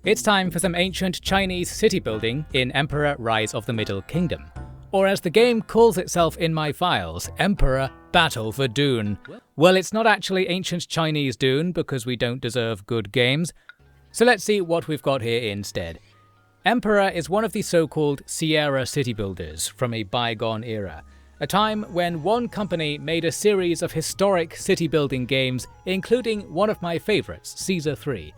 It's time for some ancient Chinese city building in Emperor Rise of the Middle Kingdom. Or as the game calls itself in my files, Emperor Battle for Dune. Well, it's not actually ancient Chinese Dune because we don't deserve good games. So let's see what we've got here instead. Emperor is one of the so-called Sierra city builders from a bygone era. A time when one company made a series of historic city building games, including one of my favourites, Caesar 3.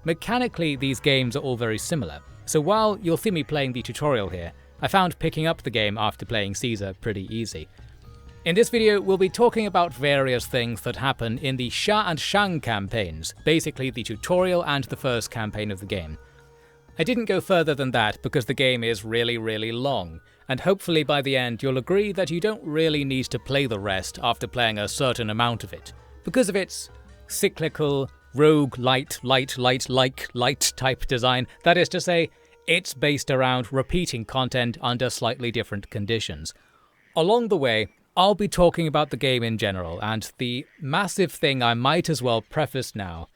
Mechanically, these games are all very similar, so while you'll see me playing the tutorial here, I found picking up the game after playing Caesar pretty easy. In this video, we'll be talking about various things that happen in the Sha and Shang campaigns, basically the tutorial and the first campaign of the game. I didn't go further than that because the game is really long, and hopefully by the end you'll agree that you don't really need to play the rest after playing a certain amount of it, because of its cyclical, rogue light type design. That is to say, it's based around repeating content under slightly different conditions. Along the way, I'll be talking about the game in general, and the massive thing I might as well preface now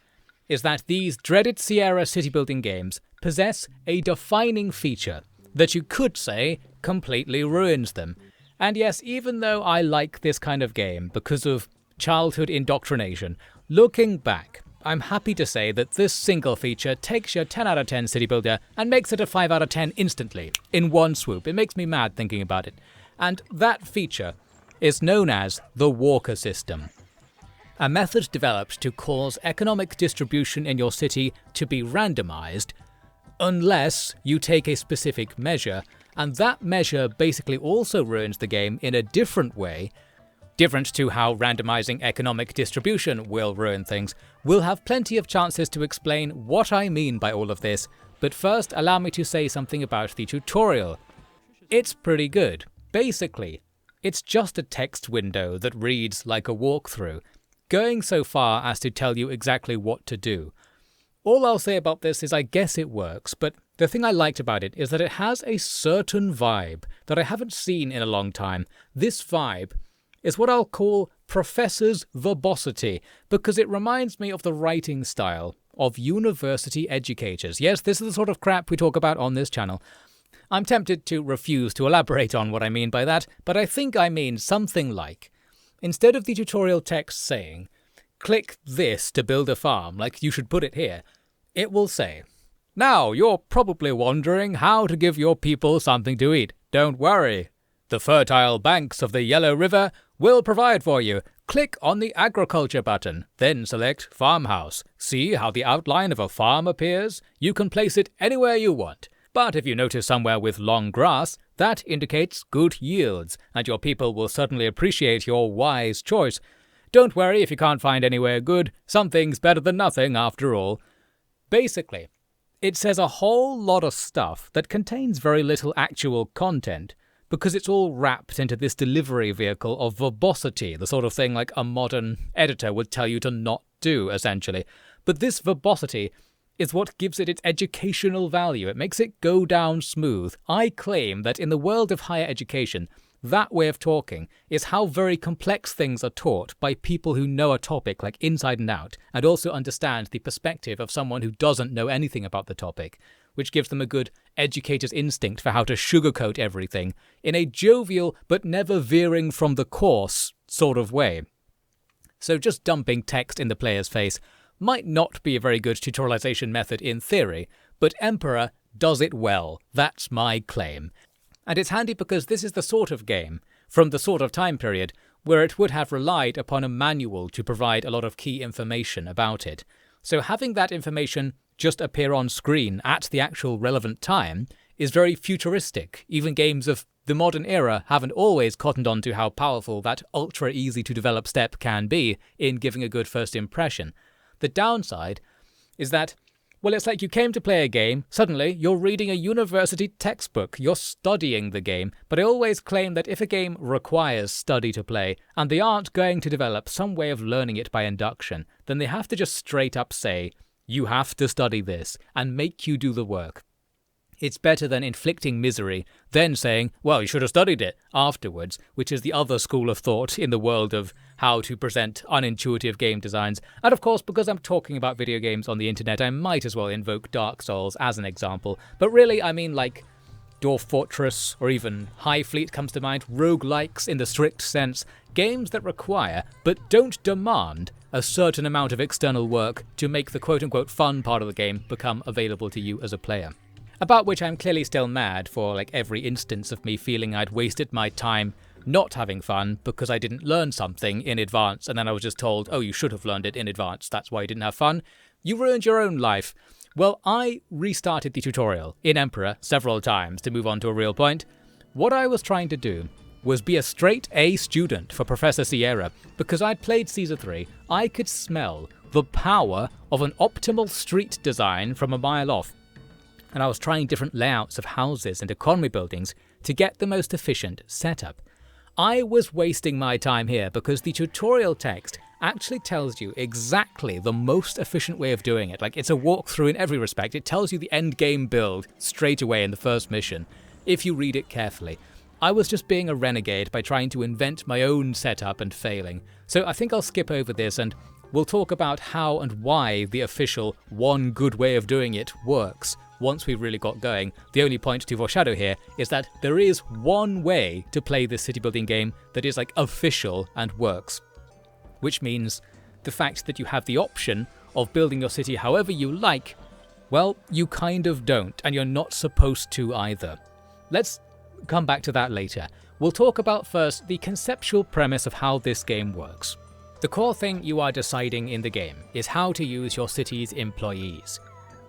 is that these dreaded Sierra city building games possess a defining feature that you could say completely ruins them. And yes, even though I like this kind of game because of childhood indoctrination, looking back, I'm happy to say that this single feature takes your 10 out of 10 city builder and makes it a 5 out of 10 instantly, in one swoop. It makes me mad thinking about it. And that feature is known as the Walker system. A method developed to cause economic distribution in your city to be randomized unless you take a specific measure, and that measure basically also ruins the game in a different way, different to how randomizing economic distribution will ruin things. We'll have plenty of chances to explain what I mean by all of this, but first allow me to say something about the tutorial. It's pretty good. Basically, it's just a text window that reads like a walkthrough, going so far as to tell you exactly what to do. All I'll say about this is I guess it works, but the thing I liked about it is that it has a certain vibe that I haven't seen in a long time. This vibe is what I'll call Professor's verbosity, because it reminds me of the writing style of university educators. Yes, this is the sort of crap we talk about on this channel. I'm tempted to refuse to elaborate on what I mean by that, but I think I mean something like, instead of the tutorial text saying, click this to build a farm, like you should put it here, it will say, now you're probably wondering how to give your people something to eat. Don't worry. The fertile banks of the Yellow River will provide for you. Click on the agriculture button, then select farmhouse. See how the outline of a farm appears? You can place it anywhere you want. But if you notice somewhere with long grass, that indicates good yields, and your people will certainly appreciate your wise choice. Don't worry if you can't find anywhere good. Something's better than nothing after all. Basically, it says a whole lot of stuff that contains very little actual content, because it's all wrapped into this delivery vehicle of verbosity, the sort of thing like a modern editor would tell you to not do, essentially. But this verbosity is what gives it its educational value. It makes it go down smooth. I claim that in the world of higher education, that way of talking is how very complex things are taught by people who know a topic like inside and out, and also understand the perspective of someone who doesn't know anything about the topic, which gives them a good educator's instinct for how to sugarcoat everything in a jovial but never veering from the course sort of way. So just dumping text in the player's face might not be a very good tutorialization method in theory, but Emperor does it well. That's my claim. And it's handy because this is the sort of game, from the sort of time period, where it would have relied upon a manual to provide a lot of key information about it. So having that information just appear on screen at the actual relevant time is very futuristic. Even games of the modern era haven't always cottoned on to how powerful that ultra easy to develop step can be in giving a good first impression. The downside is that, well, it's like you came to play a game, suddenly you're reading a university textbook, you're studying the game, but I always claim that if a game requires study to play, and they aren't going to develop some way of learning it by induction, then they have to just straight up say, you have to study this, and make you do the work. It's better than inflicting misery, then saying, well, you should have studied it afterwards, which is the other school of thought in the world of how to present unintuitive game designs. And of course, because I'm talking about video games on the internet, I might as well invoke Dark Souls as an example. But really, I mean like Dwarf Fortress or even High Fleet comes to mind, roguelikes in the strict sense, games that require, but don't demand, a certain amount of external work to make the quote-unquote fun part of the game become available to you as a player. About which I'm clearly still mad for like every instance of me feeling I'd wasted my time not having fun because I didn't learn something in advance and then I was just told, oh, you should have learned it in advance, that's why you didn't have fun. You ruined your own life. Well, I restarted the tutorial in Emperor several times to move on to a real point. What I was trying to do was be a straight A student for Professor Sierra. Because I'd played Caesar 3, I could smell the power of an optimal street design from a mile off. And I was trying different layouts of houses and economy buildings to get the most efficient setup. I was wasting my time here because the tutorial text actually tells you exactly the most efficient way of doing it. Like, it's a walkthrough in every respect. It tells you the end game build straight away in the first mission, if you read it carefully. I was just being a renegade by trying to invent my own setup and failing. So I think I'll skip over this and we'll talk about how and why the official one good way of doing it works. Once we've really got going, the only point to foreshadow here is that there is one way to play this city building game that is like official and works. Which means the fact that you have the option of building your city however you like, well, you kind of don't, and you're not supposed to either. Let's come back to that later. We'll talk about first the conceptual premise of how this game works. The core thing you are deciding in the game is how to use your city's employees.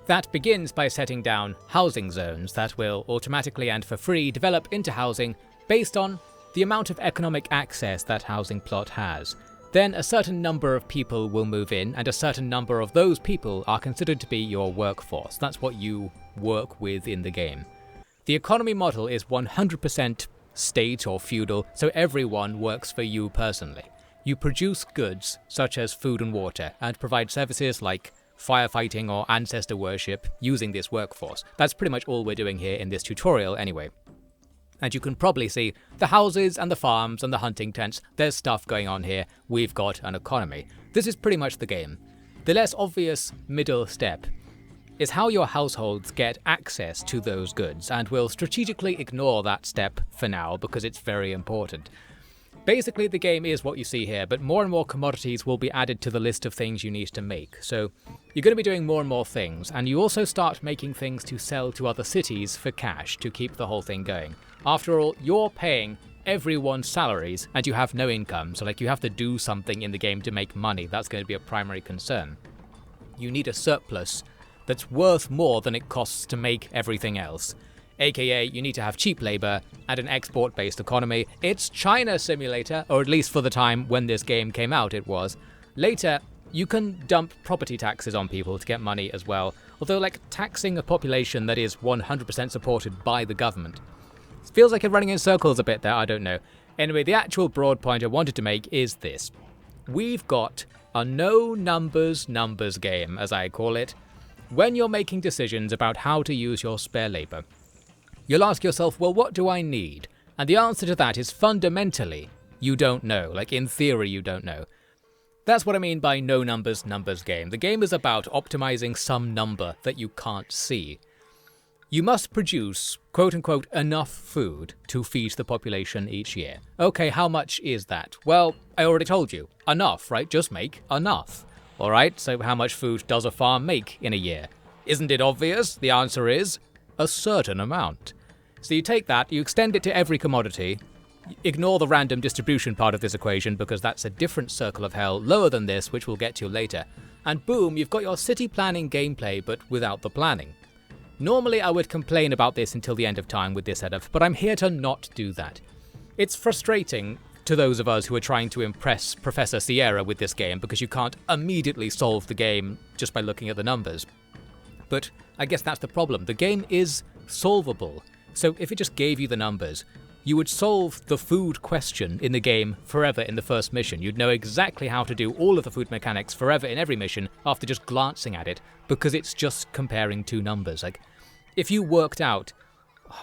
That begins by setting down housing zones that will automatically and for free develop into housing based on the amount of economic access that housing plot has. Then a certain number of people will move in, and a certain number of those people are considered to be your workforce. That's what you work with in the game. The economy model is 100% state or feudal, so everyone works for you personally. You produce goods such as food and water, and provide services like firefighting or ancestor worship using this workforce. That's pretty much all we're doing here in this tutorial anyway. And you can probably see the houses and the farms and the hunting tents, there's stuff going on here, we've got an economy. This is pretty much the game. The less obvious middle step is how your households get access to those goods, and we'll strategically ignore that step for now because it's very important. Basically, the game is what you see here, but more and more commodities will be added to the list of things you need to make. So you're going to be doing more and more things, and you also start making things to sell to other cities for cash to keep the whole thing going. After all, you're paying everyone's salaries, and you have no income, so like you have to do something in the game to make money. That's going to be a primary concern. You need a surplus that's worth more than it costs to make everything else. AKA, you need to have cheap labor and an export-based economy. It's China Simulator, or at least for the time when this game came out it was. Later, you can dump property taxes on people to get money as well, although like taxing a population that is 100% supported by the government. It feels like you're running in circles a bit there, I don't know. Anyway, the actual broad point I wanted to make is this. We've got a no numbers game, as I call it. When you're making decisions about how to use your spare labor, you'll ask yourself, well, what do I need? And the answer to that is fundamentally, you don't know. Like, in theory, you don't know. That's what I mean by no numbers game. The game is about optimizing some number that you can't see. You must produce, quote-unquote, enough food to feed the population each year. Okay, how much is that? Well, I already told you. Enough, right? Just make enough. Alright, so how much food does a farm make in a year? Isn't it obvious? The answer is a certain amount. So you take that, you extend it to every commodity, ignore the random distribution part of this equation because that's a different circle of hell lower than this, which we'll get to later, and boom, you've got your city planning gameplay but without the planning. Normally I would complain about this until the end of time with this setup, but I'm here to not do that. It's frustrating to those of us who are trying to impress Professor Sierra with this game because you can't immediately solve the game just by looking at the numbers. But I guess that's the problem. The game is solvable. So if it just gave you the numbers, you would solve the food question in the game forever in the first mission. You'd know exactly how to do all of the food mechanics forever in every mission after just glancing at it, because it's just comparing two numbers. Like, If you worked out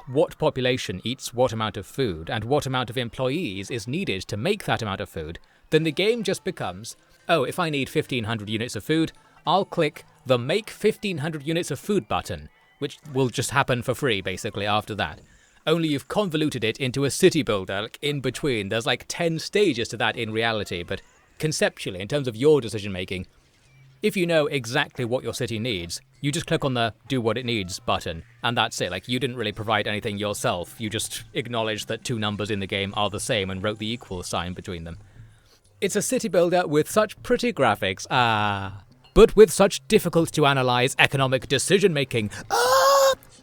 what population eats what amount of food and what amount of employees is needed to make that amount of food, then the game just becomes, oh, if I need 1500 units of food, I'll click the Make 1500 Units of Food button, which will just happen for free basically after that. Only you've convoluted it into a city builder in between. There's like 10 stages to that in reality, but conceptually, in terms of your decision making, if you know exactly what your city needs, you just click on the Do What It Needs button, and that's it. Like, you didn't really provide anything yourself. You just acknowledged that two numbers in the game are the same and wrote the equal sign between them. It's a city builder with such pretty graphics, but with such difficult to analyze economic decision making.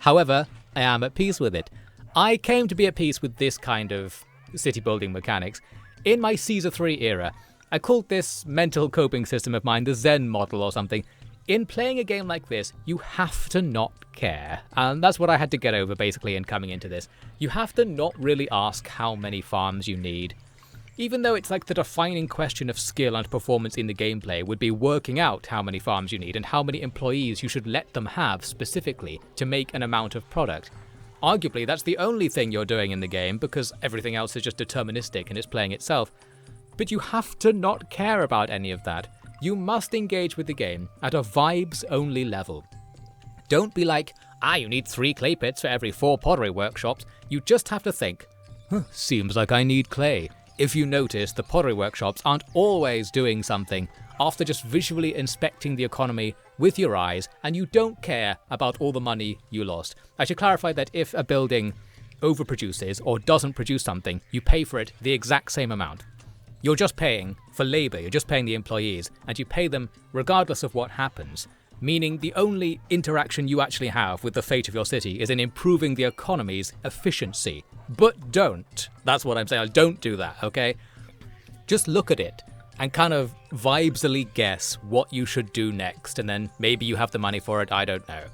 However, I am at peace with it. I came to be at peace with this kind of city building mechanics in my Caesar 3 era. I called this mental coping system of mine the Zen model or something. In playing a game like this, you have to not care. And that's what I had to get over basically in coming into this. You have to not really ask how many farms you need. Even though it's like the defining question of skill and performance in the gameplay would be working out how many farms you need and how many employees you should let them have specifically to make an amount of product. Arguably, that's the only thing you're doing in the game because everything else is just deterministic and it's playing itself. But you have to not care about any of that. You must engage with the game at a vibes-only level. Don't be like, you need 3 clay pits for every 4 pottery workshops. You just have to think, seems like I need clay. If you notice, the pottery workshops aren't always doing something after just visually inspecting the economy with your eyes, and you don't care about all the money you lost. I should clarify that if a building overproduces or doesn't produce something, you pay for it the exact same amount. You're just paying for labor, you're just paying the employees, and you pay them regardless of what happens, meaning the only interaction you actually have with the fate of your city is in improving the economy's efficiency. But don't. That's what I'm saying. Don't do that, okay? Just look at it and kind of vibesily guess what you should do next, and then maybe you have the money for it, I don't know.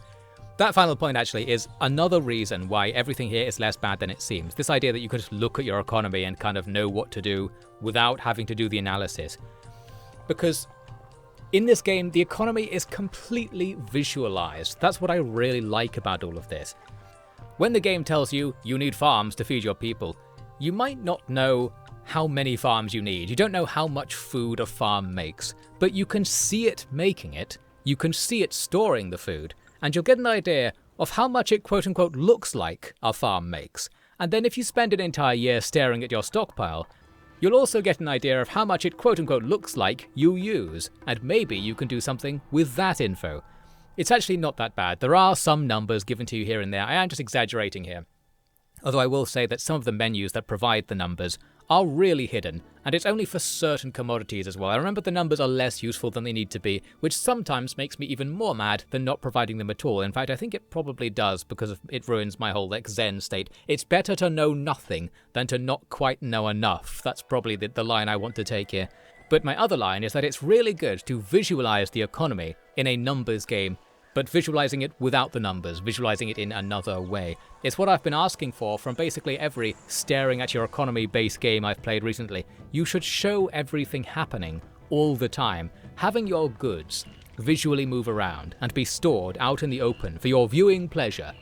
That final point actually is another reason why everything here is less bad than it seems. This idea that you could just look at your economy and kind of know what to do without having to do the analysis. Because in this game, the economy is completely visualized. That's what I really like about all of this. When the game tells you you need farms to feed your people, you might not know how many farms you need. You don't know how much food a farm makes, but you can see it making it, you can see it storing the food, and you'll get an idea of how much it quote-unquote looks like a farm makes. And then if you spend an entire year staring at your stockpile, you'll also get an idea of how much it quote-unquote looks like you use, and maybe you can do something with that info. It's actually not that bad. There are some numbers given to you here and there. I am just exaggerating here. Although I will say that some of the menus that provide the numbers are really hidden, and it's only for certain commodities as well. I remember the numbers are less useful than they need to be, which sometimes makes me even more mad than not providing them at all. In fact, I think it probably does, because it ruins my whole Zen state. It's better to know nothing than to not quite know enough. That's probably the line I want to take here. But my other line is that it's really good to visualize the economy in a numbers game, but visualizing it without the numbers, visualizing it in another way. It's what I've been asking for from basically every staring at your economy-based game I've played recently. You should show everything happening all the time, having your goods visually move around and be stored out in the open for your viewing pleasure.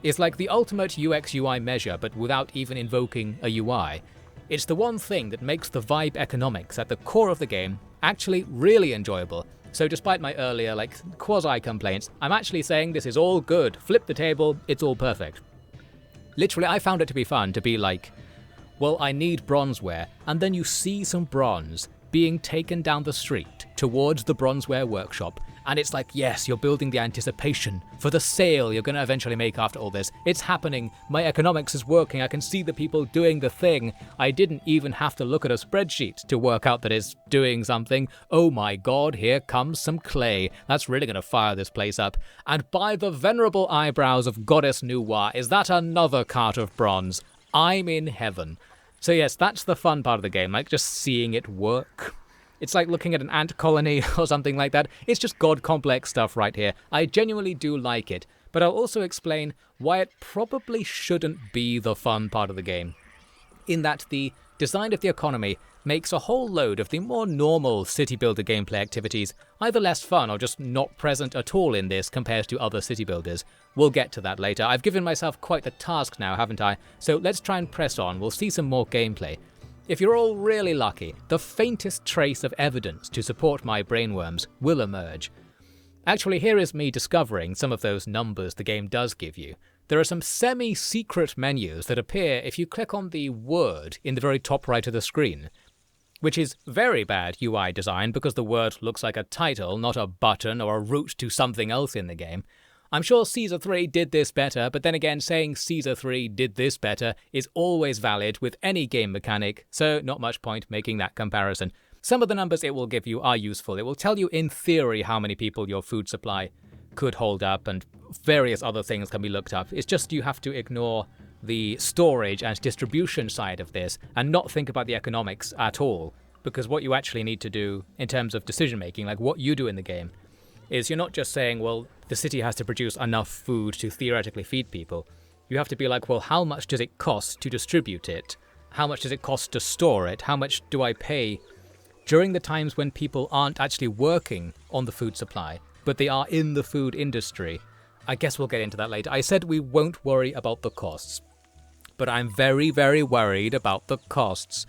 It's like the ultimate UX/UI measure, but without even invoking a UI. It's the one thing that makes the vibe economics at the core of the game actually really enjoyable. So despite my earlier, quasi-complaints, I'm actually saying this is all good. Flip the table, it's all perfect. Literally, I found it to be fun to be like, well, I need bronzeware, and then you see some bronze being taken down the street towards the bronzeware workshop, and it's like, yes, you're building the anticipation for the sale you're going to eventually make after all this. It's happening. My economics is working. I can see the people doing the thing. I didn't even have to look at a spreadsheet to work out that it's doing something. Oh my god, here comes some clay. That's really going to fire this place up. And by the venerable eyebrows of Goddess Nuwa, is that another cart of bronze? I'm in heaven. So yes, that's the fun part of the game, like just seeing it work. It's like looking at an ant colony or something like that. It's just god complex stuff right here. I genuinely do like it, but I'll also explain why it probably shouldn't be the fun part of the game. In that the design of the economy makes a whole load of the more normal city builder gameplay activities either less fun or just not present at all in this compared to other city builders. We'll get to that later. I've given myself quite the task now, haven't I? So let's try and press on. We'll see some more gameplay. If you're all really lucky, the faintest trace of evidence to support my brainworms will emerge. Actually, here is me discovering some of those numbers the game does give you. There are some semi-secret menus that appear if you click on the word in the very top right of the screen, which is very bad UI design because the word looks like a title, not a button or a route to something else in the game. I'm sure Caesar 3 did this better, but then again, saying Caesar 3 did this better is always valid with any game mechanic, so not much point making that comparison. Some of the numbers it will give you are useful. It will tell you in theory how many people your food supply could hold up, and various other things can be looked up. It's just you have to ignore the storage and distribution side of this and not think about the economics at all, because what you actually need to do in terms of decision making, like what you do in the game, is you're not just saying, well, the city has to produce enough food to theoretically feed people. You have to be like, well, how much does it cost to distribute it? How much does it cost to store it? How much do I pay during the times when people aren't actually working on the food supply, but they are in the food industry? I guess we'll get into that later. I said we won't worry about the costs, but I'm very, very worried about the costs.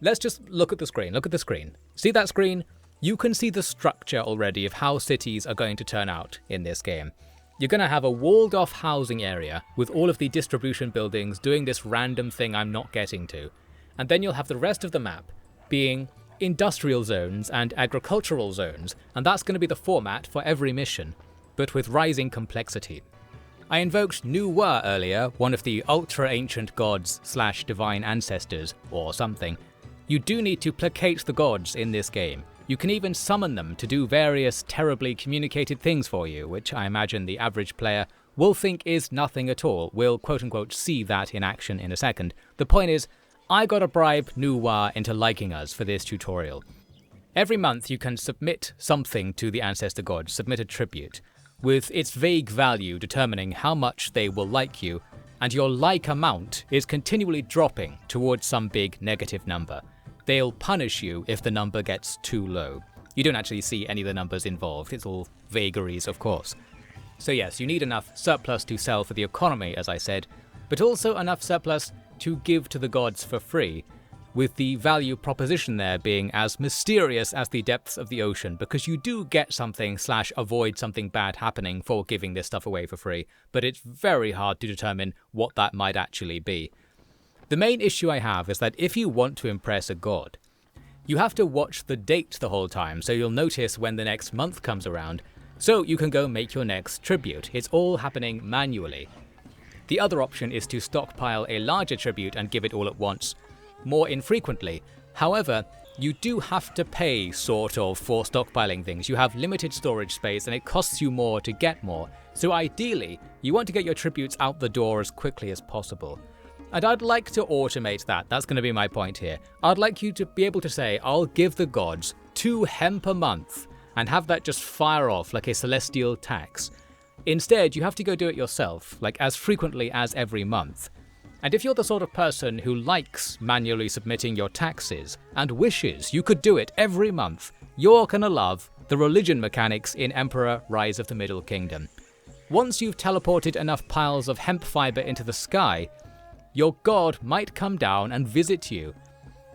Let's just look at the screen. Look at the screen. See that screen? You can see the structure already of how cities are going to turn out in this game. You're going to have a walled-off housing area with all of the distribution buildings doing this random thing I'm not getting to. And then you'll have the rest of the map being industrial zones and agricultural zones, and that's going to be the format for every mission, but with rising complexity. I invoked Nu-Wa earlier, one of the ultra-ancient gods / divine ancestors, or something. You do need to placate the gods in this game. You can even summon them to do various terribly communicated things for you, which I imagine the average player will think is nothing at all. We'll quote-unquote see that in action in a second. The point is, I gotta bribe Nu-Wa into liking us for this tutorial. Every month you can submit something to the ancestor gods, submit a tribute, with its vague value determining how much they will like you, and your like amount is continually dropping towards some big negative number. They'll punish you if the number gets too low. You don't actually see any of the numbers involved, it's all vagaries of course. So yes, you need enough surplus to sell for the economy, as I said, but also enough surplus to give to the gods for free, with the value proposition there being as mysterious as the depths of the ocean, because you do get something / avoid something bad happening for giving this stuff away for free, but it's very hard to determine what that might actually be. The main issue I have is that if you want to impress a god, you have to watch the date the whole time, so you'll notice when the next month comes around, so you can go make your next tribute. It's all happening manually. The other option is to stockpile a larger tribute and give it all at once, more infrequently. However, you do have to pay, sort of, for stockpiling things. You have limited storage space and it costs you more to get more, so ideally, you want to get your tributes out the door as quickly as possible. And I'd like to automate that, that's going to be my point here. I'd like you to be able to say, I'll give the gods 2 hemp a month, and have that just fire off like a celestial tax. Instead, you have to go do it yourself, like as frequently as every month. And if you're the sort of person who likes manually submitting your taxes, and wishes you could do it every month, you're gonna love the religion mechanics in Emperor Rise of the Middle Kingdom. Once you've teleported enough piles of hemp fiber into the sky, your god might come down and visit you.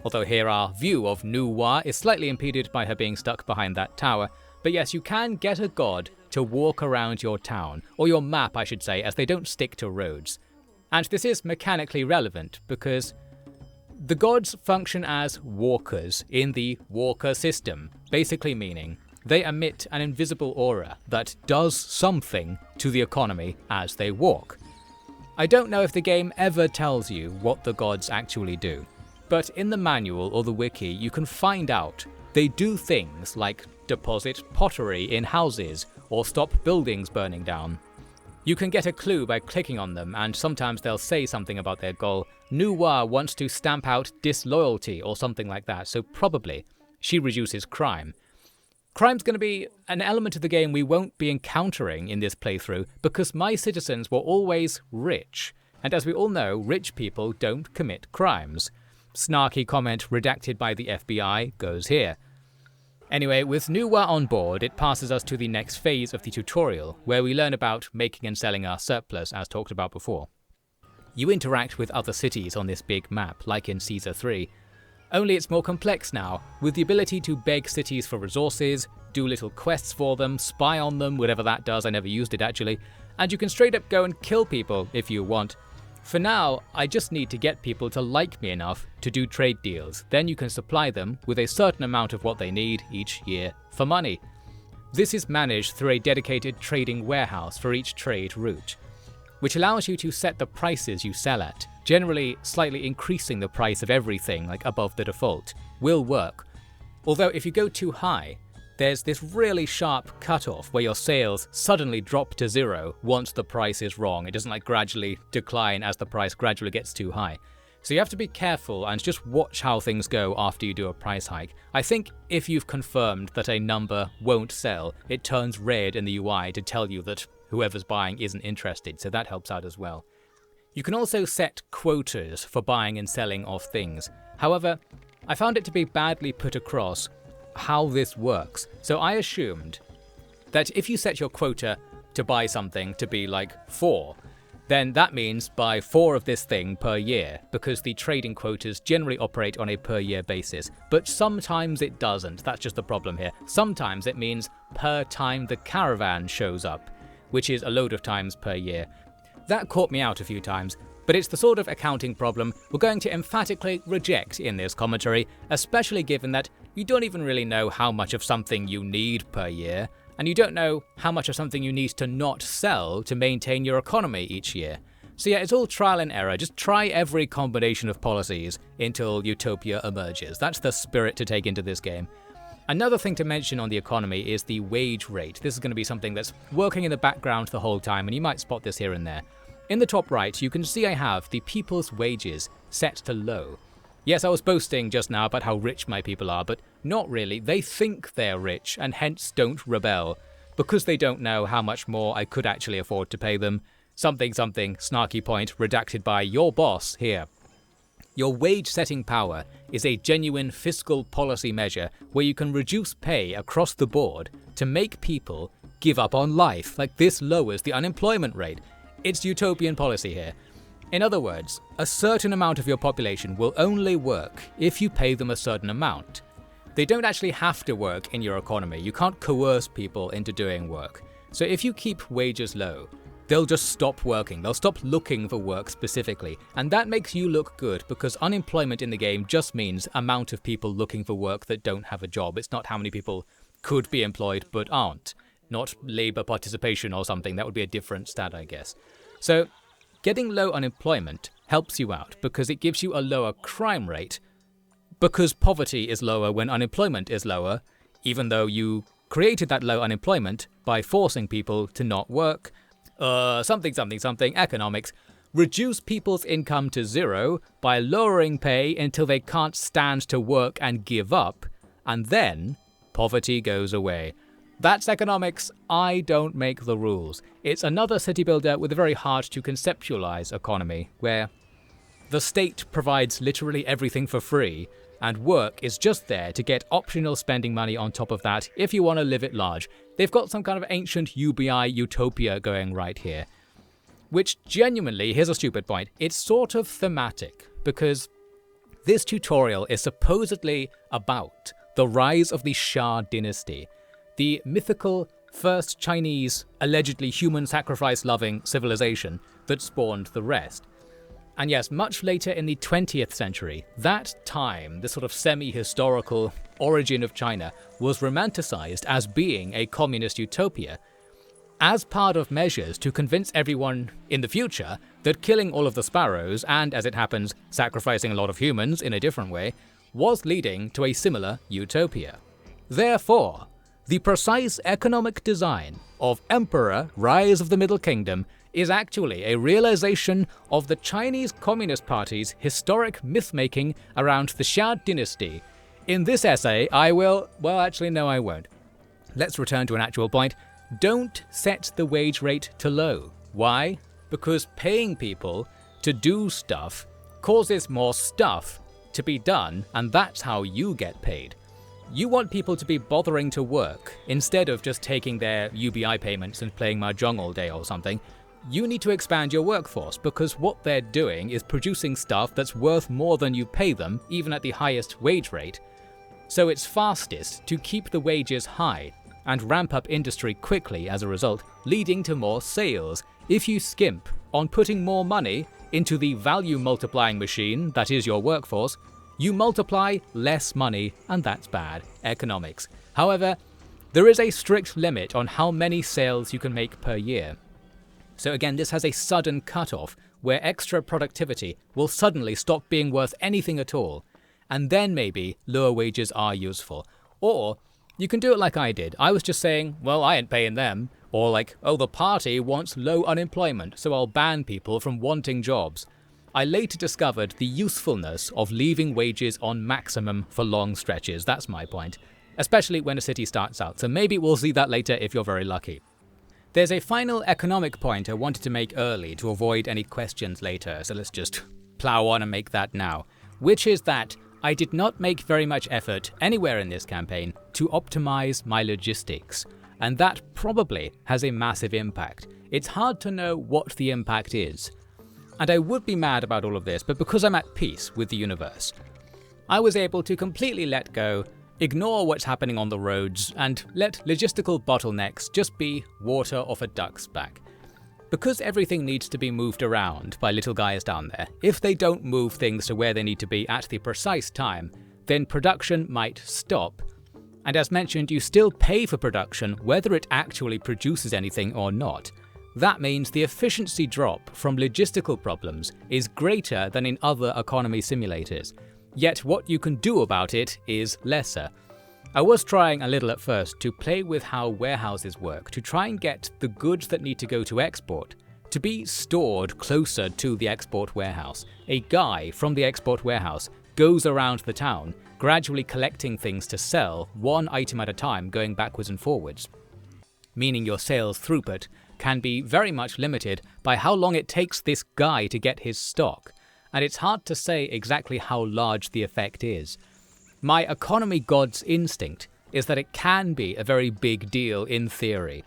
Although here our view of Nu-Wa is slightly impeded by her being stuck behind that tower, but yes, you can get a god to walk around your town, or your map I should say, as they don't stick to roads. And this is mechanically relevant because the gods function as walkers in the walker system, basically meaning they emit an invisible aura that does something to the economy as they walk. I don't know if the game ever tells you what the gods actually do, but in the manual or the wiki you can find out they do things like deposit pottery in houses or stop buildings burning down. You can get a clue by clicking on them, and sometimes they'll say something about their goal. Nu-Wa wants to stamp out disloyalty or something like that, so probably she reduces crime. Crime's going to be an element of the game we won't be encountering in this playthrough because my citizens were always rich, and as we all know, rich people don't commit crimes. snarky comment redacted by the FBI goes here. Anyway, with Nuwa on board, it passes us to the next phase of the tutorial, where we learn about making and selling our surplus, as talked about before. You interact with other cities on this big map, like in Caesar 3, only it's more complex now, with the ability to beg cities for resources, do little quests for them, spy on them, whatever that does, I never used it actually, and you can straight up go and kill people if you want. For now, I just need to get people to like me enough to do trade deals, then you can supply them with a certain amount of what they need each year for money. This is managed through a dedicated trading warehouse for each trade route, which allows you to set the prices you sell at. Generally, slightly increasing the price of everything, like above the default, will work. Although if you go too high, there's this really sharp cutoff where your sales suddenly drop to zero once the price is wrong. It doesn't like gradually decline as the price gradually gets too high. So you have to be careful and just watch how things go after you do a price hike. I think if you've confirmed that a number won't sell, it turns red in the UI to tell you that whoever's buying isn't interested, so that helps out as well. You can also set quotas for buying and selling of things. However, I found it to be badly put across how this works. So I assumed that if you set your quota to buy something to be like 4, then that means buy 4 of this thing per year, because the trading quotas generally operate on a per year basis. But sometimes it doesn't, that's just the problem here. Sometimes it means per time the caravan shows up, which is a load of times per year. That caught me out a few times, but it's the sort of accounting problem we're going to emphatically reject in this commentary, especially given that you don't even really know how much of something you need per year, and you don't know how much of something you need to not sell to maintain your economy each year. So yeah, it's all trial and error. Just try every combination of policies until utopia emerges. That's the spirit to take into this game. Another thing to mention on the economy is the wage rate. This is going to be something that's working in the background the whole time, and you might spot this here and there. In the top right, you can see I have the people's wages set to low. Yes, I was boasting just now about how rich my people are, but not really. They think they're rich and hence don't rebel, because they don't know how much more I could actually afford to pay them. Something something, snarky point, redacted by your boss here. Your wage-setting power is a genuine fiscal policy measure where you can reduce pay across the board to make people give up on life. Like, this lowers the unemployment rate. It's utopian policy here. In other words, a certain amount of your population will only work if you pay them a certain amount. They don't actually have to work in your economy. You can't coerce people into doing work. So if you keep wages low, they'll just stop working. They'll stop looking for work specifically. And that makes you look good, because unemployment in the game just means amount of people looking for work that don't have a job. It's not how many people could be employed but aren't. Not labor participation or something. That would be a different stat, I guess. So getting low unemployment helps you out because it gives you a lower crime rate, because poverty is lower when unemployment is lower, even though you created that low unemployment by forcing people to not work. Economics. Reduce people's income to zero by lowering pay until they can't stand to work and give up, and then poverty goes away. That's economics. I don't make the rules. It's another city builder with a very hard to conceptualize economy, where the state provides literally everything for free, and work is just there to get optional spending money on top of that if you want to live it large. They've got some kind of ancient UBI utopia going right here. Which genuinely, here's a stupid point, it's sort of thematic, because this tutorial is supposedly about the rise of the Xia dynasty, the mythical first Chinese, allegedly human sacrifice-loving civilization that spawned the rest. And yes, much later in the 20th century, that time, this sort of semi-historical origin of China, was romanticized as being a communist utopia, as part of measures to convince everyone in the future that killing all of the sparrows, and as it happens, sacrificing a lot of humans in a different way, was leading to a similar utopia. Therefore, the precise economic design of Emperor Rise of the Middle Kingdom is actually a realization of the Chinese Communist Party's historic myth-making around the Xia dynasty. In this essay, I won't. Let's return to an actual point. Don't set the wage rate to low. Why? Because paying people to do stuff causes more stuff to be done, and that's how you get paid. You want people to be bothering to work instead of just taking their UBI payments and playing mahjong all day or something. You need to expand your workforce because what they're doing is producing stuff that's worth more than you pay them, even at the highest wage rate. So it's fastest to keep the wages high and ramp up industry quickly as a result, leading to more sales. If you skimp on putting more money into the value multiplying machine that is your workforce, you multiply less money, and that's bad economics. However, there is a strict limit on how many sales you can make per year. So again, this has a sudden cutoff where extra productivity will suddenly stop being worth anything at all, and then maybe lower wages are useful. Or you can do it like I did. I was just saying, well, I ain't paying them. Or like, oh, the party wants low unemployment, so I'll ban people from wanting jobs. I later discovered the usefulness of leaving wages on maximum for long stretches. That's my point. Especially when a city starts out, so maybe we'll see that later if you're very lucky. There's a final economic point I wanted to make early to avoid any questions later, so let's just plow on and make that now. Which is that I did not make very much effort anywhere in this campaign to optimize my logistics, and that probably has a massive impact. It's hard to know what the impact is. And I would be mad about all of this, but because I'm at peace with the universe, I was able to completely let go, ignore what's happening on the roads, and let logistical bottlenecks just be water off a duck's back. Because everything needs to be moved around by little guys down there, if they don't move things to where they need to be at the precise time, then production might stop. And as mentioned, you still pay for production whether it actually produces anything or not. That means the efficiency drop from logistical problems is greater than in other economy simulators, yet what you can do about it is lesser. I was trying a little at first to play with how warehouses work to try and get the goods that need to go to export to be stored closer to the export warehouse. A guy from the export warehouse goes around the town, gradually collecting things to sell, one item at a time, going backwards and forwards, meaning your sales throughput can be very much limited by how long it takes this guy to get his stock, and it's hard to say exactly how large the effect is. My economy god's instinct is that it can be a very big deal in theory,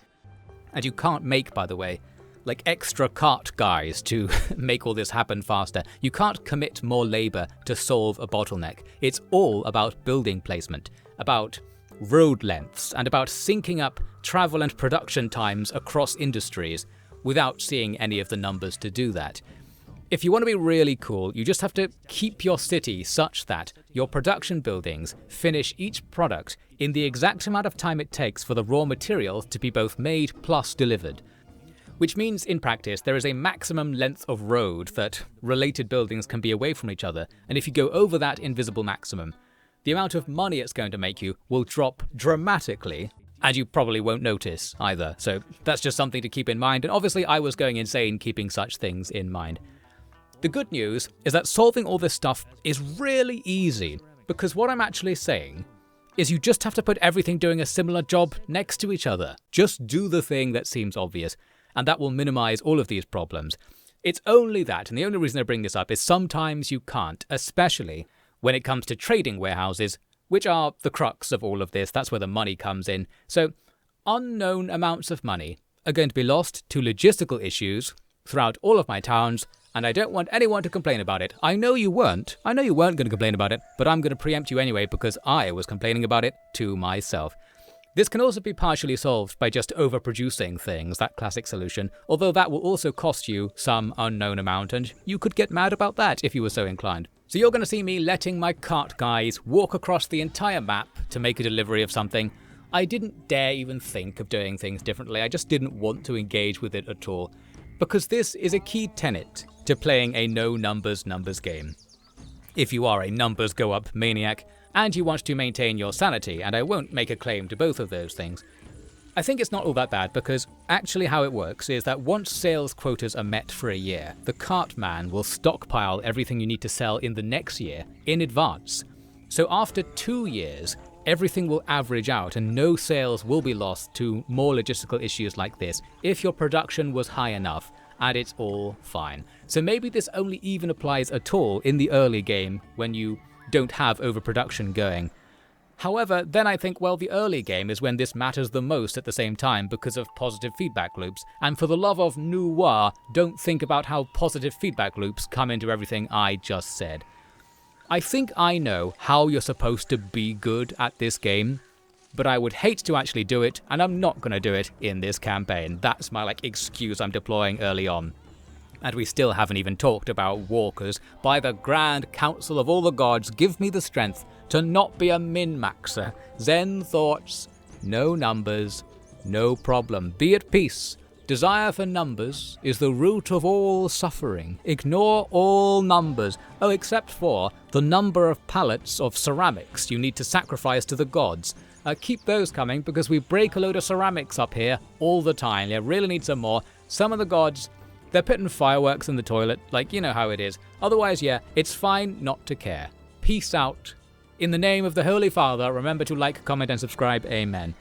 and you can't make, by the way, like extra cart guys to make all this happen faster. You can't commit more labor to solve a bottleneck. It's all about building placement, about road lengths, and about syncing up travel and production times across industries without seeing any of the numbers to do that. If you want to be really cool, you just have to keep your city such that your production buildings finish each product in the exact amount of time it takes for the raw materials to be both made plus delivered. Which means in practice there is a maximum length of road that related buildings can be away from each other, and if you go over that invisible maximum, the amount of money it's going to make you will drop dramatically, and you probably won't notice either. So that's just something to keep in mind, and obviously I was going insane keeping such things in mind. The good news is that solving all this stuff is really easy, because what I'm actually saying is you just have to put everything doing a similar job next to each other. Just do the thing that seems obvious, and that will minimize all of these problems. It's only that, and the only reason I bring this up is sometimes you can't, especially when it comes to trading warehouses, which are the crux of all of this. That's where the money comes in. So unknown amounts of money are going to be lost to logistical issues throughout all of my towns, and I don't want anyone to complain about it. I know you weren't going to complain about it, but I'm going to preempt you anyway because I was complaining about it to myself. This can also be partially solved by just overproducing things, that classic solution, although that will also cost you some unknown amount, and you could get mad about that if you were so inclined. So you're going to see me letting my cart guys walk across the entire map to make a delivery of something. I didn't dare even think of doing things differently. I just didn't want to engage with it at all, because this is a key tenet to playing a no numbers game. If you are a numbers go up maniac, and you want to maintain your sanity, and I won't make a claim to both of those things, I think it's not all that bad, because actually how it works is that once sales quotas are met for a year, the cart man will stockpile everything you need to sell in the next year in advance. So after 2 years, everything will average out and no sales will be lost to more logistical issues like this if your production was high enough, and it's all fine. So maybe this only even applies at all in the early game when you don't have overproduction going. However, then I think, well, the early game is when this matters the most at the same time because of positive feedback loops, and for the love of noir, don't think about how positive feedback loops come into everything I just said. I think I know how you're supposed to be good at this game, but I would hate to actually do it, and I'm not going to do it in this campaign. That's my excuse I'm deploying early on. And we still haven't even talked about walkers. By the grand council of all the gods, give me the strength to not be a min-maxer. Zen thoughts, no numbers, no problem. Be at peace. Desire for numbers is the root of all suffering. Ignore all numbers. Oh, except for the number of pallets of ceramics you need to sacrifice to the gods. Keep those coming because we break a load of ceramics up here all the time. You really need some more. Some of the gods, they're putting fireworks in the toilet, you know how it is. Otherwise, yeah, it's fine not to care. Peace out. In the name of the Holy Father, remember to like, comment, and subscribe. Amen.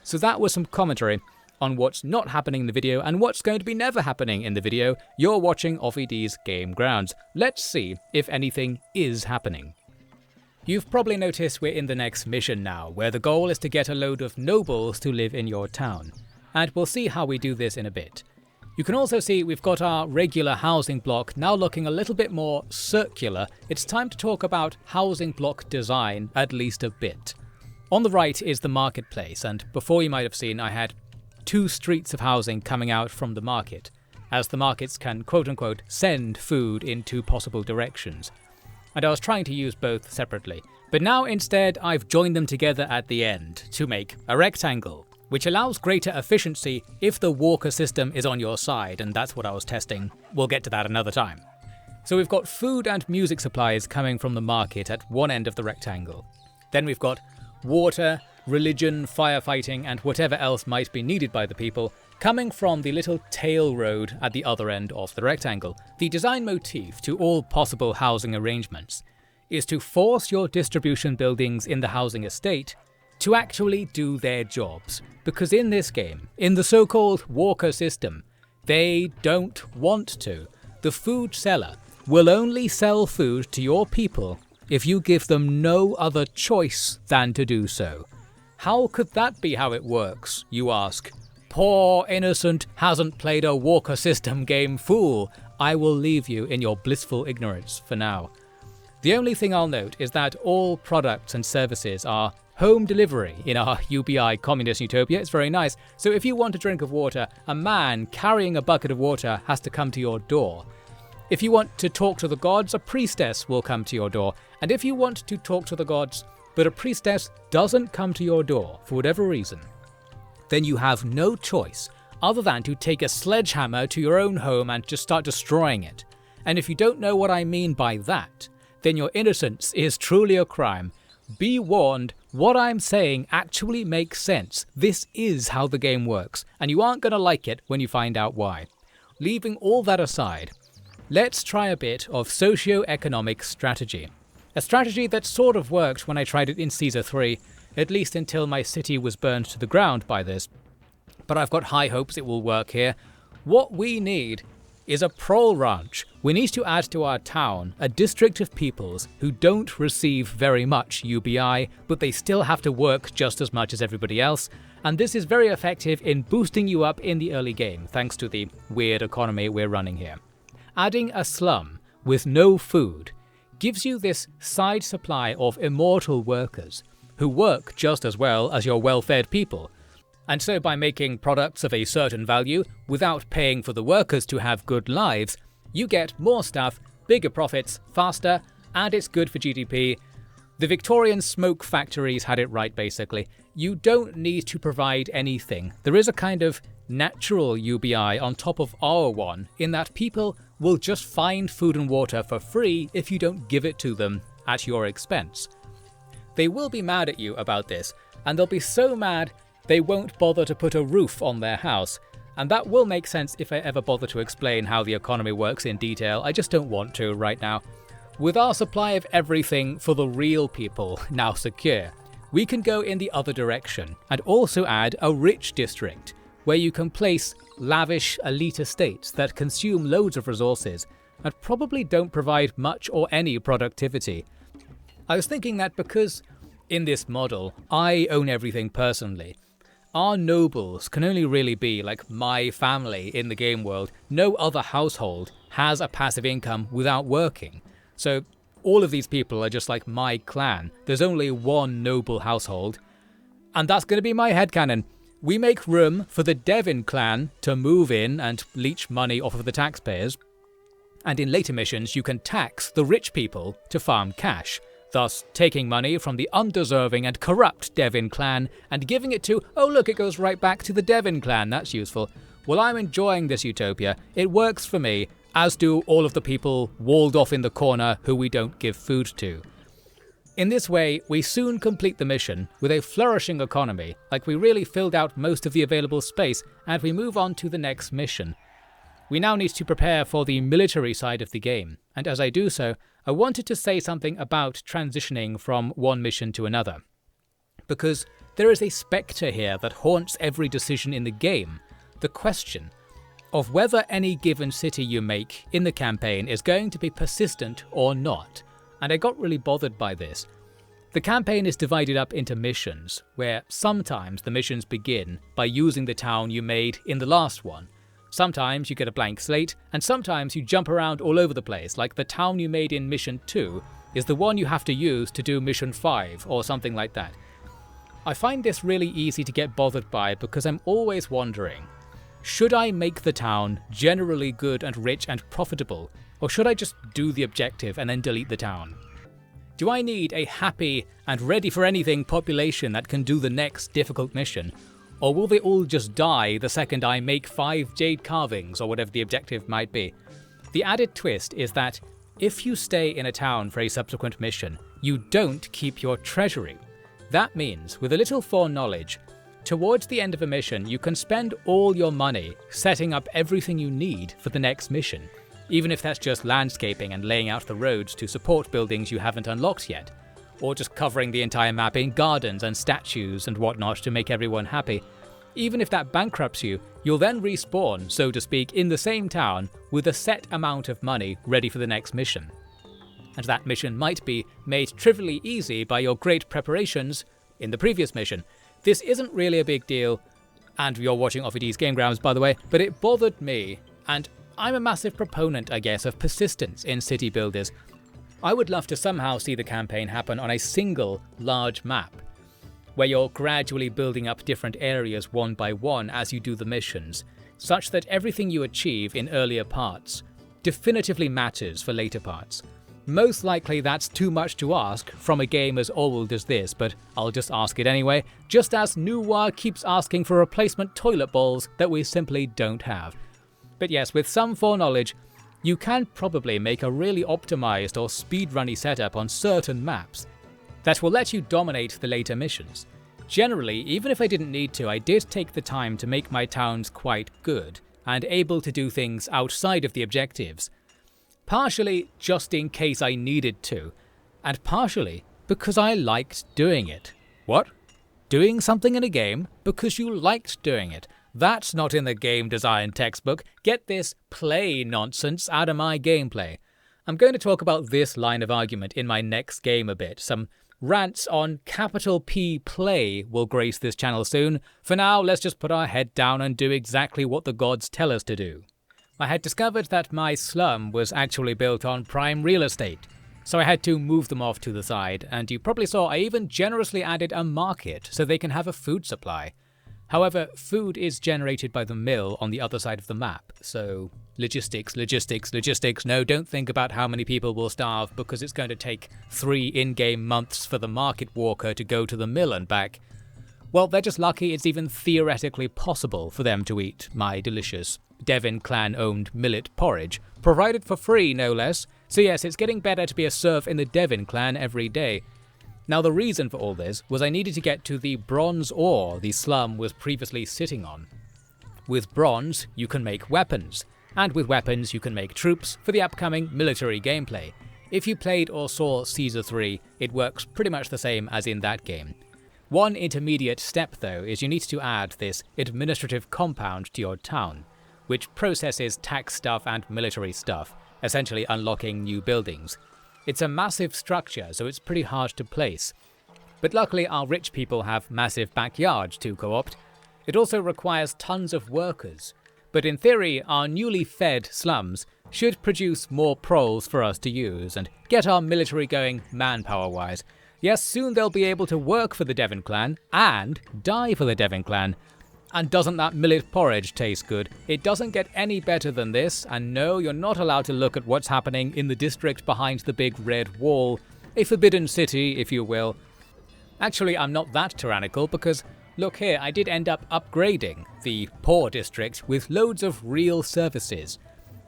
So that was some commentary on what's not happening in the video and what's going to be never happening in the video. You're watching OffED's Game Grounds. Let's see if anything is happening. You've probably noticed we're in the next mission now, where the goal is to get a load of nobles to live in your town. And we'll see how we do this in a bit. You can also see we've got our regular housing block now looking a little bit more circular. It's time to talk about housing block design at least a bit. On the right is the marketplace, and before you might have seen I had 2 streets of housing coming out from the market, as the markets can quote-unquote send food in 2 possible directions. And I was trying to use both separately. But now instead I've joined them together at the end to make a rectangle, which allows greater efficiency if the walker system is on your side, and that's what I was testing. We'll get to that another time. So we've got food and music supplies coming from the market at one end of the rectangle. Then we've got water, religion, firefighting, and whatever else might be needed by the people coming from the little tail road at the other end of the rectangle. The design motif to all possible housing arrangements is to force your distribution buildings in the housing estate to actually do their jobs. Because in this game, in the so-called walker system, they don't want to. The food seller will only sell food to your people if you give them no other choice than to do so. How could that be how it works, you ask? Poor innocent hasn't played a walker system game, fool. I will leave you in your blissful ignorance for now. The only thing I'll note is that all products and services are home delivery in our UBI communist utopia. It's very nice. So if you want a drink of water, a man carrying a bucket of water has to come to your door. If you want to talk to the gods, a priestess will come to your door. And if you want to talk to the gods, but a priestess doesn't come to your door for whatever reason, then you have no choice other than to take a sledgehammer to your own home and just start destroying it. And if you don't know what I mean by that, then your innocence is truly a crime. Be warned, what I'm saying actually makes sense. This is how the game works, and you aren't going to like it when you find out why. Leaving all that aside, let's try a bit of socioeconomic strategy. A strategy that sort of worked when I tried it in Caesar 3, at least until my city was burned to the ground by this. But I've got high hopes it will work here. What we need is a prole ranch. We need to add to our town a district of peoples who don't receive very much UBI, but they still have to work just as much as everybody else. And this is very effective in boosting you up in the early game, thanks to the weird economy we're running here. Adding a slum with no food gives you this side supply of immortal workers who work just as well as your well-fed people. And so by making products of a certain value without paying for the workers to have good lives, you get more stuff, bigger profits, faster, and it's good for GDP. The Victorian smoke factories had it right basically. You don't need to provide anything. There is a kind of natural UBI on top of our one, in that people will just find food and water for free if you don't give it to them at your expense. They will be mad at you about this, and they'll be so mad they won't bother to put a roof on their house. And that will make sense if I ever bother to explain how the economy works in detail. I just don't want to right now. With our supply of everything for the real people now secure, we can go in the other direction and also add a rich district where you can place lavish elite estates that consume loads of resources and probably don't provide much or any productivity. I was thinking that because in this model, I own everything personally, our nobles can only really be like my family in the game world. No other household has a passive income without working. So all of these people are just like my clan. There's only one noble household, and that's going to be my headcanon. We make room for the Devin clan to move in and leech money off of the taxpayers, and in later missions you can tax the rich people to farm cash, thus taking money from the undeserving and corrupt Devin clan and giving it to, oh look, it goes right back to the Devin clan, that's useful. Well, I'm enjoying this utopia, it works for me, as do all of the people walled off in the corner who we don't give food to. In this way, we soon complete the mission with a flourishing economy, like we really filled out most of the available space, and we move on to the next mission. We now need to prepare for the military side of the game, and as I do so, I wanted to say something about transitioning from one mission to another. Because there is a spectre here that haunts every decision in the game, the question of whether any given city you make in the campaign is going to be persistent or not, and I got really bothered by this. The campaign is divided up into missions, where sometimes the missions begin by using the town you made in the last one. Sometimes you get a blank slate, and sometimes you jump around all over the place, like the town you made in Mission 2 is the one you have to use to do Mission 5, or something like that. I find this really easy to get bothered by because I'm always wondering, should I make the town generally good and rich and profitable, or should I just do the objective and then delete the town? Do I need a happy and ready for anything population that can do the next difficult mission? Or will they all just die the second I make 5 jade carvings or whatever the objective might be? The added twist is that if you stay in a town for a subsequent mission, you don't keep your treasury. That means, with a little foreknowledge, towards the end of a mission you can spend all your money setting up everything you need for the next mission, even if that's just landscaping and laying out the roads to support buildings you haven't unlocked yet. Or just covering the entire map in gardens and statues and whatnot to make everyone happy. Even if that bankrupts you, you'll then respawn, so to speak, in the same town with a set amount of money ready for the next mission. And that mission might be made trivially easy by your great preparations in the previous mission. This isn't really a big deal, and you're watching Off E's Game Grounds by the way, but it bothered me, and I'm a massive proponent, I guess, of persistence in city builders. I would love to somehow see the campaign happen on a single large map, where you're gradually building up different areas one by one as you do the missions, such that everything you achieve in earlier parts definitively matters for later parts. Most likely that's too much to ask from a game as old as this, but I'll just ask it anyway, just as Noir keeps asking for replacement toilet bowls that we simply don't have. But yes, with some foreknowledge, you can probably make a really optimized or speedrunny setup on certain maps that will let you dominate the later missions. Generally, even if I didn't need to, I did take the time to make my towns quite good and able to do things outside of the objectives. Partially just in case I needed to, and partially because I liked doing it. What? Doing something in a game because you liked doing it? That's not in the game design textbook. Get this play nonsense out of my gameplay. I'm going to talk about this line of argument in my next game a bit. Some rants on capital P play will grace this channel soon. For now, let's just put our head down and do exactly what the gods tell us to do. I had discovered that my slum was actually built on prime real estate, so I had to move them off to the side, and you probably saw I even generously added a market so they can have a food supply. However, food is generated by the mill on the other side of the map, so logistics. No, don't think about how many people will starve because it's going to take 3 in-game months for the market walker to go to the mill and back. Well, they're just lucky it's even theoretically possible for them to eat my delicious Devin clan-owned millet porridge, provided for free no less, so yes, it's getting better to be a serf in the Devin clan every day. Now the reason for all this was I needed to get to the bronze ore the slum was previously sitting on. With bronze, you can make weapons, and with weapons you can make troops for the upcoming military gameplay. If you played or saw Caesar 3, it works pretty much the same as in that game. One intermediate step though is you need to add this administrative compound to your town, which processes tax stuff and military stuff, essentially unlocking new buildings. It's a massive structure, so it's pretty hard to place. But luckily our rich people have massive backyards to co-opt. It also requires tons of workers. But in theory, our newly fed slums should produce more proles for us to use and get our military going manpower-wise. Yes, soon they'll be able to work for the Devin clan and die for the Devin clan. And doesn't that millet porridge taste good? It doesn't get any better than this, and no, you're not allowed to look at what's happening in the district behind the big red wall. A forbidden city, if you will. Actually, I'm not that tyrannical because, look here, I did end up upgrading the poor district with loads of real services.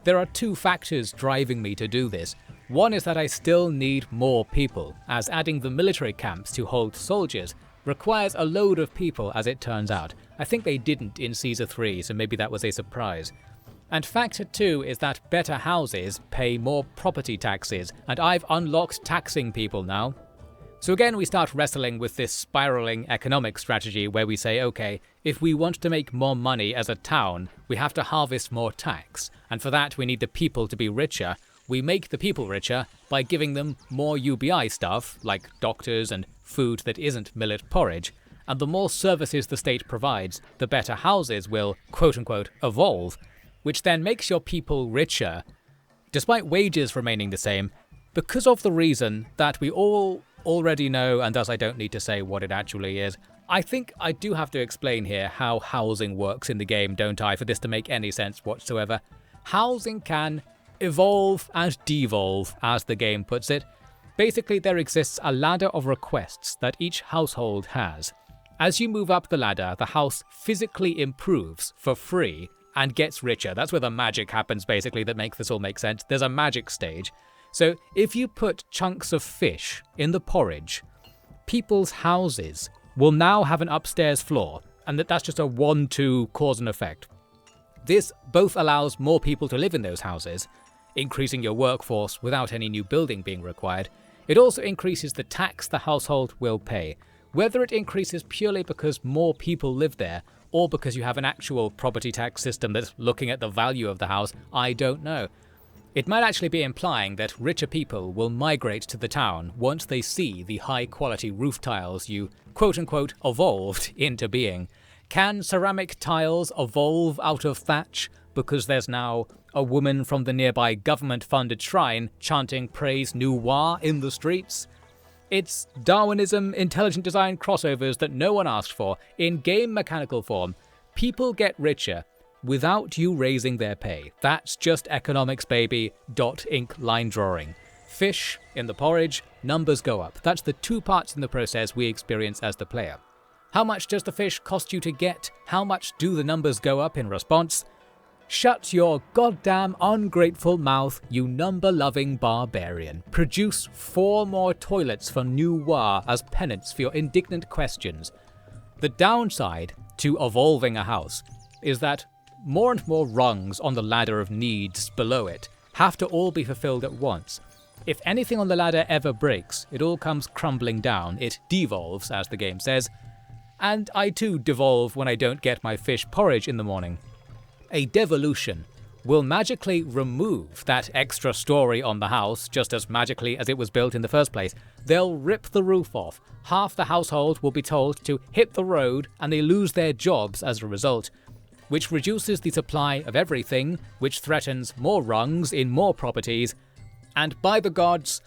There are two factors driving me to do this. One is that I still need more people, as adding the military camps to hold soldiers requires a load of people as it turns out. I think they didn't in Caesar 3, so maybe that was a surprise. And factor 2 is that better houses pay more property taxes, and I've unlocked taxing people now. So again we start wrestling with this spiraling economic strategy where we say, okay, if we want to make more money as a town, we have to harvest more tax, and for that we need the people to be richer. We make the people richer by giving them more UBI stuff, like doctors and food that isn't millet porridge, and the more services the state provides, the better houses will, quote-unquote, evolve, which then makes your people richer, despite wages remaining the same, because of the reason that we all already know, and thus I don't need to say what it actually is. I think I do have to explain here how housing works in the game, don't I, for this to make any sense whatsoever. Housing can evolve and devolve, as the game puts it. Basically, there exists a ladder of requests that each household has. As you move up the ladder, the house physically improves for free and gets richer. That's where the magic happens, basically, that makes this all make sense. There's a magic stage. So if you put chunks of fish in the porridge, people's houses will now have an upstairs floor, and that's just a 1-2 cause and effect. This both allows more people to live in those houses, increasing your workforce without any new building being required. It also increases the tax the household will pay. Whether it increases purely because more people live there, or because you have an actual property tax system that's looking at the value of the house, I don't know. It might actually be implying that richer people will migrate to the town once they see the high-quality roof tiles you quote-unquote evolved into being. Can ceramic tiles evolve out of thatch because there's now a woman from the nearby government-funded shrine chanting praise Nouwa in the streets? It's Darwinism, intelligent design crossovers that no one asked for in game mechanical form. People get richer without you raising their pay. That's just economics, baby. .ink line drawing. Fish in the porridge, numbers go up. That's the two parts in the process we experience as the player. How much does the fish cost you to get? How much do the numbers go up in response? Shut your goddamn ungrateful mouth, you number-loving barbarian. Produce 4 more toilets for Nouwa as penance for your indignant questions. The downside to evolving a house is that more and more rungs on the ladder of needs below it have to all be fulfilled at once. If anything on the ladder ever breaks, it all comes crumbling down. It devolves, as the game says. And I too devolve when I don't get my fish porridge in the morning. A devolution will magically remove that extra story on the house just as magically as it was built in the first place. They'll rip the roof off. Half the household will be told to hit the road and they lose their jobs as a result, which reduces the supply of everything, which threatens more rungs in more properties. And by the gods,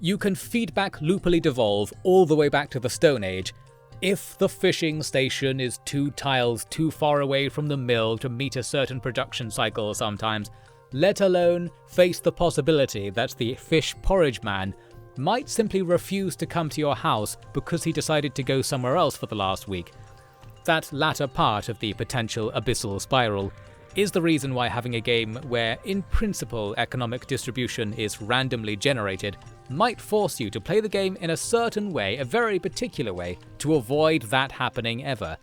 you can feedback loopily devolve all the way back to the Stone Age. If the fishing station is 2 tiles too far away from the mill to meet a certain production cycle sometimes, let alone face the possibility that the fish porridge man might simply refuse to come to your house because he decided to go somewhere else for the last week. That latter part of the potential abyssal spiral is the reason why having a game where in principle economic distribution is randomly generated might force you to play the game in a certain way, a very particular way, to avoid that happening ever.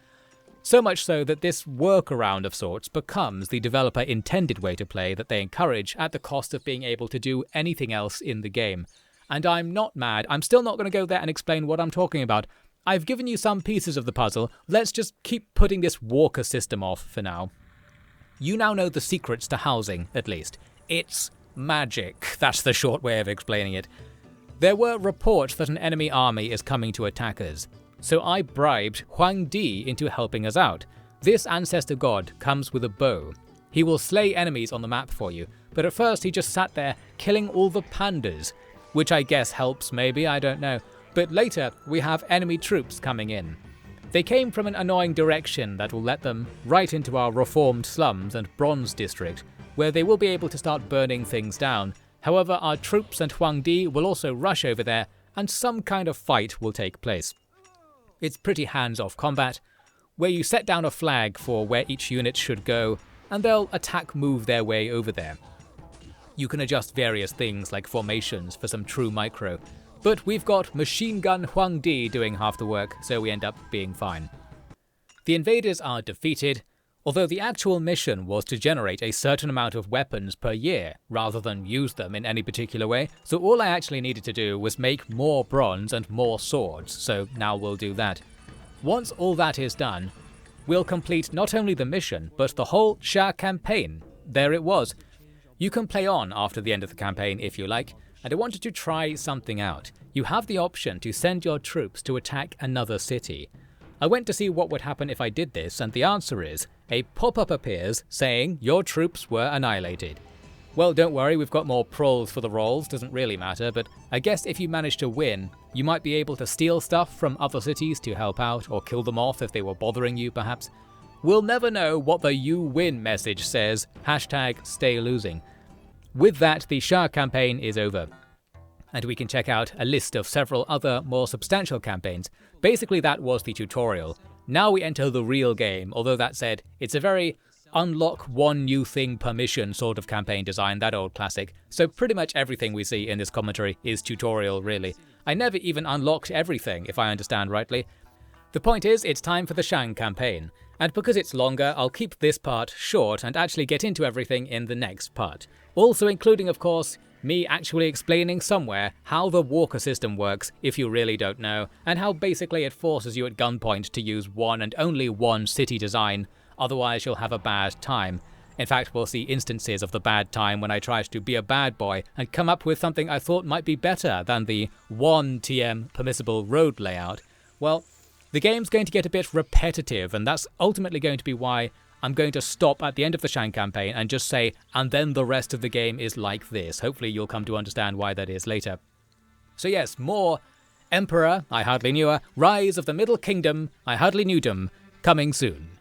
So much so that this workaround of sorts becomes the developer intended way to play that they encourage at the cost of being able to do anything else in the game. And I'm not mad, I'm still not going to go there and explain what I'm talking about. I've given you some pieces of the puzzle, let's just keep putting this walker system off for now. You now know the secrets to housing, at least. It's magic, that's the short way of explaining it. There were reports that an enemy army is coming to attack us, so I bribed Huang Di into helping us out. This ancestor god comes with a bow. He will slay enemies on the map for you, but at first he just sat there killing all the pandas, which I guess helps maybe, I don't know. But later we have enemy troops coming in. They came from an annoying direction that will let them right into our reformed slums and bronze district, where they will be able to start burning things down. However, our troops and Huang Di will also rush over there, and some kind of fight will take place. It's pretty hands-off combat, where you set down a flag for where each unit should go, and they'll attack move their way over there. You can adjust various things like formations for some true micro, but we've got Machine Gun Huang Di doing half the work, so we end up being fine. The invaders are defeated, although the actual mission was to generate a certain amount of weapons per year, rather than use them in any particular way, so all I actually needed to do was make more bronze and more swords, so now we'll do that. Once all that is done, we'll complete not only the mission, but the whole Xia campaign. There it was. You can play on after the end of the campaign if you like, and I wanted to try something out. You have the option to send your troops to attack another city. I went to see what would happen if I did this, and the answer is, a pop-up appears saying your troops were annihilated. Well, don't worry, we've got more proles for the rolls, doesn't really matter, but I guess if you manage to win, you might be able to steal stuff from other cities to help out, or kill them off if they were bothering you perhaps. We'll never know what the "you win" message says, #StayLosing. With that, the Xia campaign is over, and we can check out a list of several other more substantial campaigns. Basically that was the tutorial. Now we enter the real game, although that said, it's a very unlock one new thing per mission sort of campaign design, that old classic, so pretty much everything we see in this commentary is tutorial really. I never even unlocked everything, if I understand rightly. The point is, it's time for the Shang campaign, and because it's longer, I'll keep this part short and actually get into everything in the next part. Also including, of course, me actually explaining somewhere how the walker system works if you really don't know, and how basically it forces you at gunpoint to use one and only one city design, otherwise you'll have a bad time. In fact, we'll see instances of the bad time when I tried to be a bad boy and come up with something I thought might be better than the 1 TM permissible road layout. Well, the game's going to get a bit repetitive, and that's ultimately going to be why I'm going to stop at the end of the Shang campaign and just say, and then the rest of the game is like this. Hopefully you'll come to understand why that is later. So yes, more Emperor, I hardly knew her, Rise of the Middle Kingdom, I hardly knew them, coming soon.